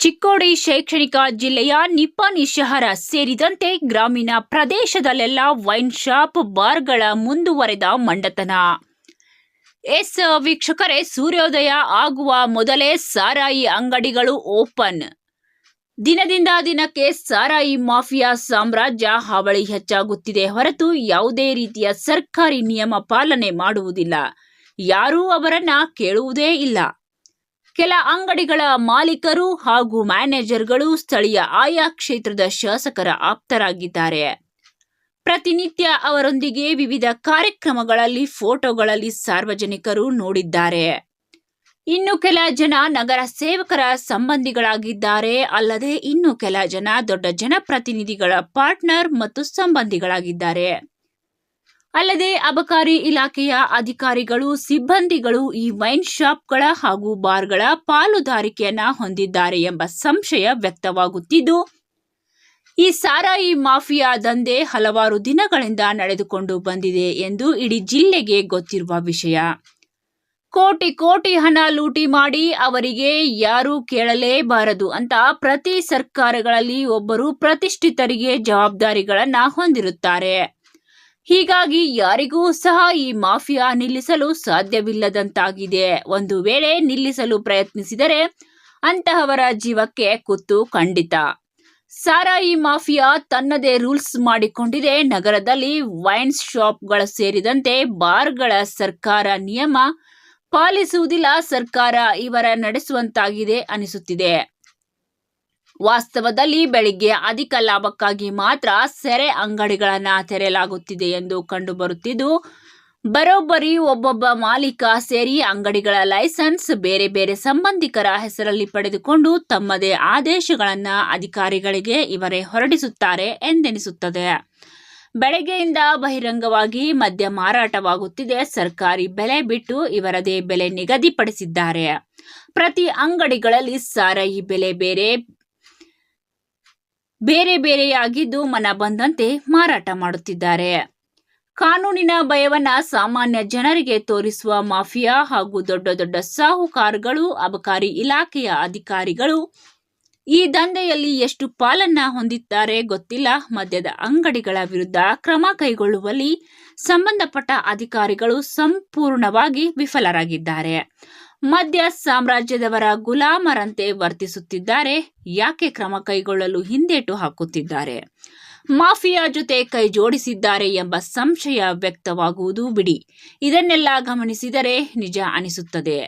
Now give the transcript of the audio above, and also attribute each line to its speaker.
Speaker 1: ಚಿಕ್ಕೋಡಿ ಶೈಕ್ಷಣಿಕ ಜಿಲ್ಲೆಯ ನಿಪ್ಪಾಣಿ ಶಹರ ಸೇರಿದಂತೆ ಗ್ರಾಮೀಣ ಪ್ರದೇಶದಲ್ಲೆಲ್ಲ ವೈನ್ ಶಾಪ್ ಬಾರ್ಗಳ ಮುಂದುವರೆದ ಮಂಡತನ. ವೀಕ್ಷಕರೇ, ಸೂರ್ಯೋದಯ ಆಗುವ ಮೊದಲೇ ಸಾರಾಯಿ ಅಂಗಡಿಗಳು ಓಪನ್. ದಿನದಿಂದ ದಿನಕ್ಕೆ ಸಾರಾಯಿ ಮಾಫಿಯಾ ಸಾಮ್ರಾಜ್ಯ ಹಾವಳಿ ಹೆಚ್ಚಾಗುತ್ತಿದೆ ಹೊರತು ಯಾವುದೇ ರೀತಿಯ ಸರ್ಕಾರಿ ನಿಯಮ ಪಾಲನೆ ಮಾಡುವುದಿಲ್ಲ. ಯಾರೂ ಅವರನ್ನ ಕೇಳುವುದೇ ಇಲ್ಲ. ಕೆಲ ಅಂಗಡಿಗಳ ಮಾಲೀಕರು ಹಾಗೂ ಮ್ಯಾನೇಜರ್ಗಳು ಸ್ಥಳೀಯ ಆಯಾ ಕ್ಷೇತ್ರದ ಶಾಸಕರ ಆಪ್ತರಾಗಿದ್ದಾರೆ. ಪ್ರತಿನಿತ್ಯ ಅವರೊಂದಿಗೆ ವಿವಿಧ ಕಾರ್ಯಕ್ರಮಗಳಲ್ಲಿ ಫೋಟೋಗಳಲ್ಲಿ ಸಾರ್ವಜನಿಕರು ನೋಡಿದ್ದಾರೆ. ಇನ್ನು ಕೆಲ ಜನ ನಗರ ಸೇವಕರ ಸಂಬಂಧಿಗಳಾಗಿದ್ದಾರೆ. ಅಲ್ಲದೆ ಇನ್ನು ಕೆಲ ಜನ ದೊಡ್ಡ ಜನಪ್ರತಿನಿಧಿಗಳ ಪಾರ್ಟ್ನರ್ ಮತ್ತು ಸಂಬಂಧಿಗಳಾಗಿದ್ದಾರೆ. ಅಲ್ಲದೆ ಅಬಕಾರಿ ಇಲಾಖೆಯ ಅಧಿಕಾರಿಗಳು, ಸಿಬ್ಬಂದಿಗಳು ಈ ವೈನ್ ಶಾಪ್ಗಳ ಹಾಗೂ ಬಾರ್ಗಳ ಪಾಲುದಾರಿಕೆಯನ್ನ ಹೊಂದಿದ್ದಾರೆ ಎಂಬ ಸಂಶಯ ವ್ಯಕ್ತವಾಗುತ್ತಿದ್ದು, ಈ ಸಾರಾಯಿ ಮಾಫಿಯಾ ದಂಧೆ ಹಲವಾರು ದಿನಗಳಿಂದ ನಡೆದುಕೊಂಡು ಬಂದಿದೆ ಎಂದು ಇಡೀ ಜಿಲ್ಲೆಗೆ ಗೊತ್ತಿರುವ ವಿಷಯ. ಕೋಟಿ ಕೋಟಿ ಹಣ ಲೂಟಿ ಮಾಡಿ ಅವರಿಗೆ ಯಾರೂ ಕೇಳಲೇಬಾರದು ಅಂತ ಪ್ರತಿ ಸರ್ಕಾರಗಳಲ್ಲಿ ಒಬ್ಬರು ಪ್ರತಿಷ್ಠಿತರಿಗೆ ಜವಾಬ್ದಾರಿಗಳನ್ನ ಹೊಂದಿರುತ್ತಾರೆ. ಹೀಗಾಗಿ ಯಾರಿಗೂ ಸಹ ಈ ಮಾಫಿಯಾ ನಿಲ್ಲಿಸಲು ಸಾಧ್ಯವಿಲ್ಲದಂತಾಗಿದೆ. ಒಂದು ವೇಳೆ ನಿಲ್ಲಿಸಲು ಪ್ರಯತ್ನಿಸಿದರೆ ಅಂತಹವರ ಜೀವಕ್ಕೆ ಕುತ್ತು ಖಂಡಿತ. ಸಾರಾಯಿ ಮಾಫಿಯಾ ತನ್ನದೇ ರೂಲ್ಸ್ ಮಾಡಿಕೊಂಡಿದೆ. ನಗರದಲ್ಲಿ ವೈನ್ ಶಾಪ್ಗಳ ಸೇರಿದಂತೆ ಬಾರ್ಗಳ ಸರ್ಕಾರ ನಿಯಮ ಪಾಲಿಸುವುದಿಲ್ಲ. ಸರ್ಕಾರ ಇವರ ನಡೆಸುವಂತಾಗಿದೆ ಅನಿಸುತ್ತಿದೆ. ವಾಸ್ತವದಲ್ಲಿ ಬೆಳಿಗ್ಗೆ ಅಧಿಕ ಲಾಭಕ್ಕಾಗಿ ಮಾತ್ರ ಸೆರೆ ಅಂಗಡಿಗಳನ್ನು ತೆರೆಯಲಾಗುತ್ತಿದೆ ಎಂದು ಕಂಡುಬರುತ್ತಿದ್ದು, ಬರೋಬ್ಬರಿ ಒಬ್ಬೊಬ್ಬ ಮಾಲೀಕ ಸೇರಿ ಅಂಗಡಿಗಳ ಲೈಸೆನ್ಸ್ ಬೇರೆ ಬೇರೆ ಸಂಬಂಧಿಕರ ಹೆಸರಲ್ಲಿ ಪಡೆದುಕೊಂಡು ತಮ್ಮದೇ ಆದೇಶಗಳನ್ನು ಅಧಿಕಾರಿಗಳಿಗೆ ಇವರೇ ಹೊರಡಿಸುತ್ತಾರೆ ಎಂದೆನಿಸುತ್ತದೆ. ಬೆಳಗ್ಗೆಯಿಂದ ಬಹಿರಂಗವಾಗಿ ಮದ್ಯ ಮಾರಾಟವಾಗುತ್ತಿದೆ. ಸರ್ಕಾರಿ ಬೆಲೆ ಬಿಟ್ಟು ಇವರದೇ ಬೆಲೆ ನಿಗದಿಪಡಿಸಿದ್ದಾರೆ. ಪ್ರತಿ ಅಂಗಡಿಗಳಲ್ಲಿ ಸಾರಾಯಿ ಬೆಲೆ ಬೇರೆ ಬೇರೆಯಾಗಿದ್ದು ಮನ ಬಂದಂತೆ ಮಾರಾಟ ಮಾಡುತ್ತಿದ್ದಾರೆ. ಕಾನೂನಿನ ಭಯವನ್ನ ಸಾಮಾನ್ಯ ಜನರಿಗೆ ತೋರಿಸುವ ಮಾಫಿಯಾ ಹಾಗೂ ದೊಡ್ಡ ದೊಡ್ಡ ಸಾಹುಕಾರಗಳು, ಅಬಕಾರಿ ಇಲಾಖೆಯ ಅಧಿಕಾರಿಗಳು ಈ ದಂಧೆಯಲ್ಲಿ ಎಷ್ಟು ಪಾಲನ್ನ ಹೊಂದಿದ್ದಾರೆ ಗೊತ್ತಿಲ್ಲ. ಮದ್ಯದ ಅಂಗಡಿಗಳ ವಿರುದ್ಧ ಕ್ರಮ ಕೈಗೊಳ್ಳುವಲ್ಲಿ ಸಂಬಂಧಪಟ್ಟ ಅಧಿಕಾರಿಗಳು ಸಂಪೂರ್ಣವಾಗಿ ವಿಫಲರಾಗಿದ್ದಾರೆ. ಮದ್ಯ ಸಾಮ್ರಾಜ್ಯದವರ ಗುಲಾಮರಂತೆ ವರ್ತಿಸುತ್ತಿದ್ದಾರೆ. ಯಾಕೆ ಕ್ರಮ ಕೈಗೊಳ್ಳಲು ಹಿಂದೇಟು ಹಾಕುತ್ತಿದ್ದಾರೆ? ಮಾಫಿಯಾ ಜೊತೆ ಕೈ ಜೋಡಿಸಿದ್ದಾರೆ ಎಂಬ ಸಂಶಯ ವ್ಯಕ್ತವಾಗುವುದು ಬಿಡಿ. ಇದನ್ನೆಲ್ಲ ಗಮನಿಸಿದರೆ ನಿಜ ಅನಿಸುತ್ತದೆ.